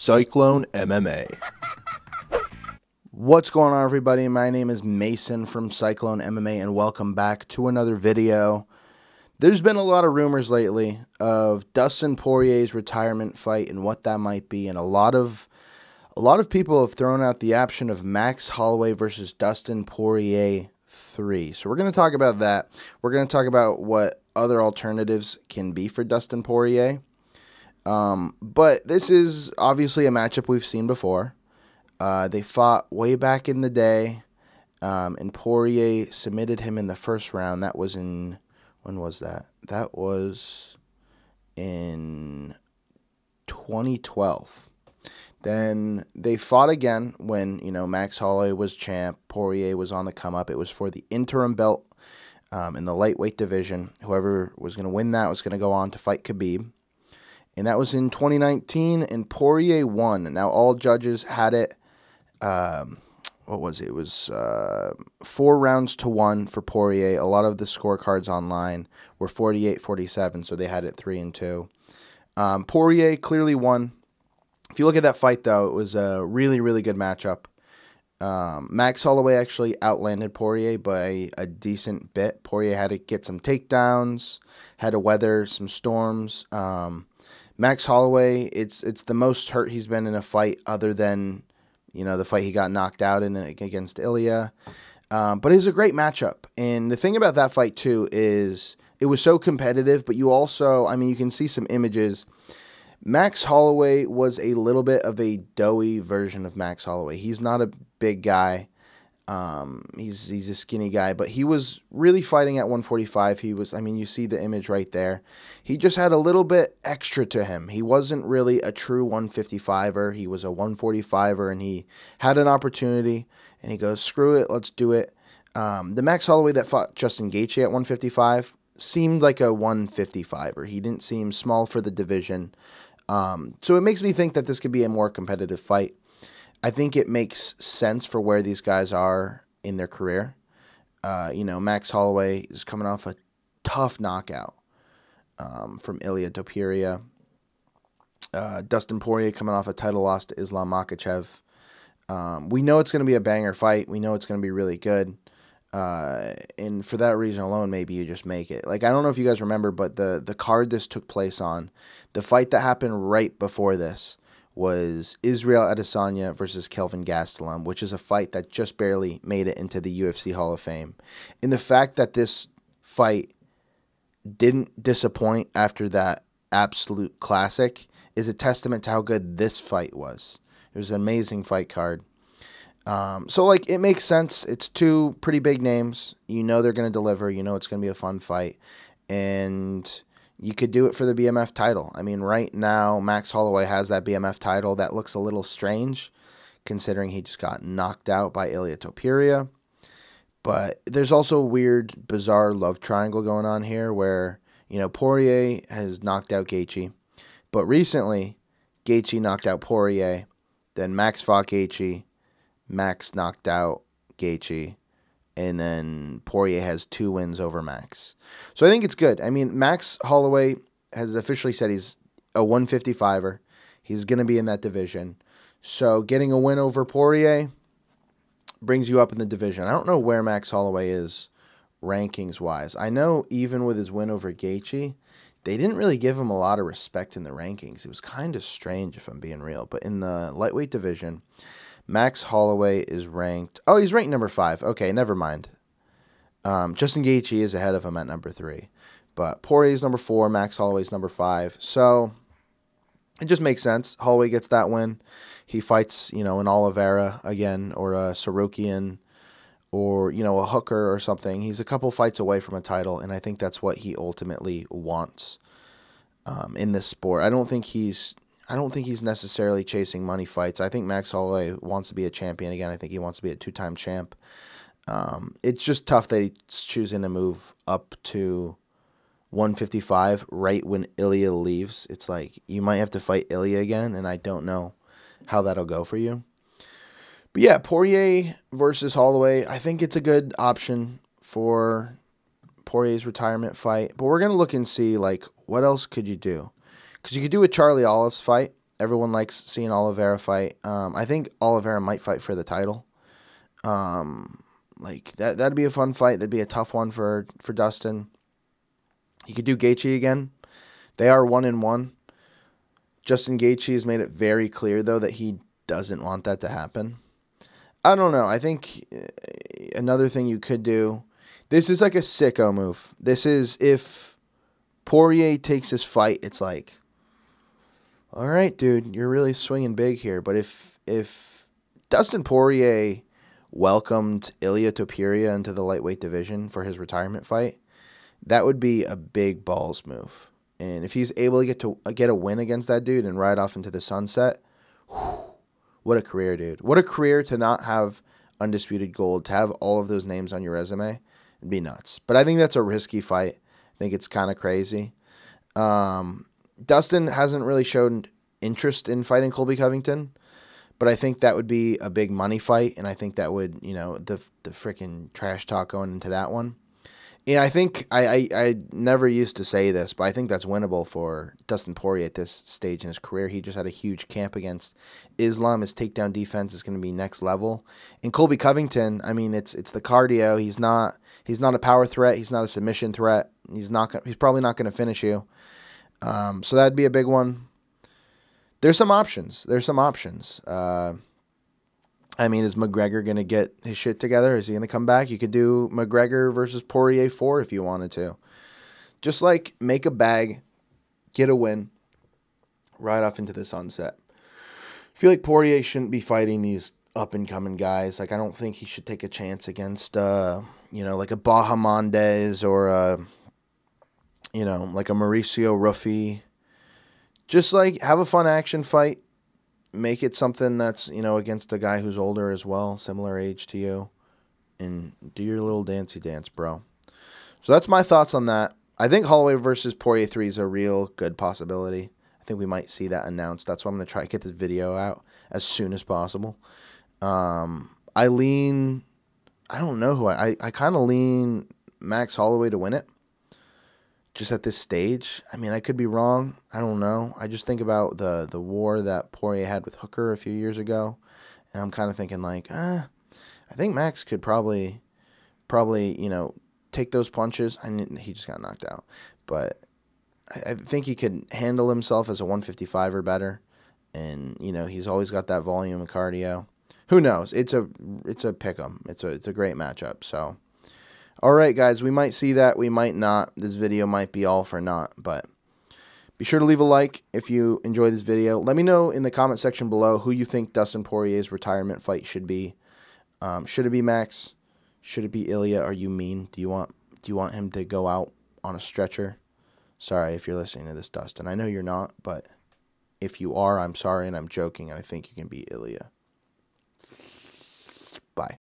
Cyclone MMA. What's going on, everybody? My name is Mason from Cyclone MMA, and welcome back to another video. There's been a lot of rumors lately of Dustin Poirier's retirement fight and what that might be, and a lot of people have thrown out the option of Max Holloway versus Dustin Poirier 3. So we're going to talk about that. We're going to talk about what other alternatives can be for Dustin Poirier. But this is obviously a matchup we've seen before. They fought way back in the day, and Poirier submitted him in the first round. That was in, when was that? That was in 2012. Then they fought again when, Max Holloway was champ. Poirier was on the come up. It was for the interim belt in the lightweight division. Whoever was going to win that was going to go on to fight Khabib. And that was in 2019, and Poirier won. Now, all judges had it, what was it? It was 4 rounds to 1 for Poirier. A lot of the scorecards online were 48-47, so they had it 3-2. Poirier clearly won. If you look at that fight, though, it was a really, really good matchup. Max Holloway actually outlanded Poirier by a decent bit. Poirier had to get some takedowns, had to weather some storms. Max Holloway, it's the most hurt he's been in a fight other than, the fight he got knocked out in against Ilya. But it was a great matchup. And the thing about that fight, too, is it was so competitive, but you also, you can see some images. Max Holloway was a little bit of a doughy version of Max Holloway. He's not a big guy. He's a skinny guy, but he was really fighting at 145. He was, you see the image right there. He just had a little bit extra to him. He wasn't really a true 155er. He was a 145er, and he had an opportunity, and he goes, screw it, let's do it. The Max Holloway that fought Justin Gaethje at 155 seemed like a 155er. He didn't seem small for the division. So it makes me think that this could be a more competitive fight. I think it makes sense for where these guys are in their career. Max Holloway is coming off a tough knockout from Ilya Topuria. Dustin Poirier coming off a title loss to Islam Makhachev. We know it's going to be a banger fight. We know it's going to be really good. And for that reason alone, maybe you just make it. I don't know if you guys remember, but the card this took place on, the fight that happened right before this, was Israel Adesanya versus Kelvin Gastelum, which is a fight that just barely made it into the UFC Hall of Fame. And the fact that this fight didn't disappoint after that absolute classic is a testament to how good this fight was. It was an amazing fight card. So it makes sense. It's 2 pretty big names. They're going to deliver. It's going to be a fun fight. And you could do it for the BMF title. Right now, Max Holloway has that BMF title. That looks a little strange, considering he just got knocked out by Ilya Topuria. But there's also a weird, bizarre love triangle going on here where, Poirier has knocked out Gaethje. But recently, Gaethje knocked out Poirier. Then Max fought Gaethje. Max knocked out Gaethje. And then Poirier has 2 wins over Max. So I think it's good. Max Holloway has officially said he's a 155er. He's going to be in that division. So getting a win over Poirier brings you up in the division. I don't know where Max Holloway is rankings-wise. I know even with his win over Gaethje, they didn't really give him a lot of respect in the rankings. It was kind of strange, if I'm being real. But in the lightweight division, Max Holloway is ranked... Oh, he's ranked number 5. Okay, never mind. Justin Gaethje is ahead of him at number 3. But Poirier's number 4, Max Holloway's number 5. So, it just makes sense. Holloway gets that win. He fights, an Oliveira again, or a Sarukian, or, a Hooker or something. He's a couple fights away from a title, and I think that's what he ultimately wants in this sport. I don't think he's necessarily chasing money fights. I think Max Holloway wants to be a champion again. I think he wants to be a 2-time champ. It's just tough that he's choosing to move up to 155 right when Ilya leaves. It's like you might have to fight Ilya again, and I don't know how that'll go for you. But yeah, Poirier versus Holloway, I think it's a good option for Poirier's retirement fight. But we're going to look and see, what else could you do? Because you could do a Charlie Allis fight Everyone likes seeing Oliveira fight. I think Oliveira might fight for the title. Like that'd be a fun fight. That'd be a tough one for Dustin. You could do Gaethje again. They are 1-1. Justin Gaethje has made it very clear though that he doesn't want that to happen. I don't know. I think another thing you could do. This is like a sicko move. This is if Poirier takes his fight, it's like, all right, dude, you're really swinging big here. But if Dustin Poirier welcomed Ilia Topuria into the lightweight division for his retirement fight, that would be a big balls move. And if he's able to get a win against that dude and ride off into the sunset, whew, what a career, dude. What a career to not have undisputed gold, to have all of those names on your resume. It'd be nuts. But I think that's a risky fight. I think it's kind of crazy. Dustin hasn't really shown interest in fighting Colby Covington, but I think that would be a big money fight, and I think that would, the freaking trash talk going into that one. And I think I never used to say this, but I think that's winnable for Dustin Poirier at this stage in his career. He just had a huge camp against Islam. His takedown defense is going to be next level. And Colby Covington, I mean, it's the cardio. He's not a power threat. He's not a submission threat. He's probably not going to finish you. So that'd be a big one. There's some options. I mean, is McGregor going to get his shit together? Is he going to come back? You could do McGregor versus Poirier 4 if you wanted to. Just like make a bag, get a win, ride off into the sunset. I feel like Poirier shouldn't be fighting these up-and-coming guys. Like, I don't think he should take a chance against, like a Bahamondes or, like a Mauricio Rufy. Just, like, have a fun action fight. Make it something that's, against a guy who's older as well, similar age to you. And do your little dancey dance, bro. So that's my thoughts on that. I think Holloway versus Poirier 3 is a real good possibility. I think we might see that announced. That's why I'm going to try to get this video out as soon as possible. I don't know who I kind of lean Max Holloway to win it. Just at this stage. I mean, I could be wrong. I don't know. I just think about the war that Poirier had with Hooker a few years ago. And I'm kind of thinking like, I think Max could probably, take those punches. He just got knocked out. But I think he could handle himself as a 155 or better. And, he's always got that volume and cardio. Who knows? It's a pick'em. It's a great matchup. So, all right, guys, we might see that. We might not. This video might be all for naught, but be sure to leave a like if you enjoy this video. Let me know in the comment section below who you think Dustin Poirier's retirement fight should be. Should it be Max? Should it be Ilia? Are you mean? Do you want him to go out on a stretcher? Sorry if you're listening to this, Dustin. I know you're not, but if you are, I'm sorry, and I'm joking, and I think you can beat Ilia. Bye.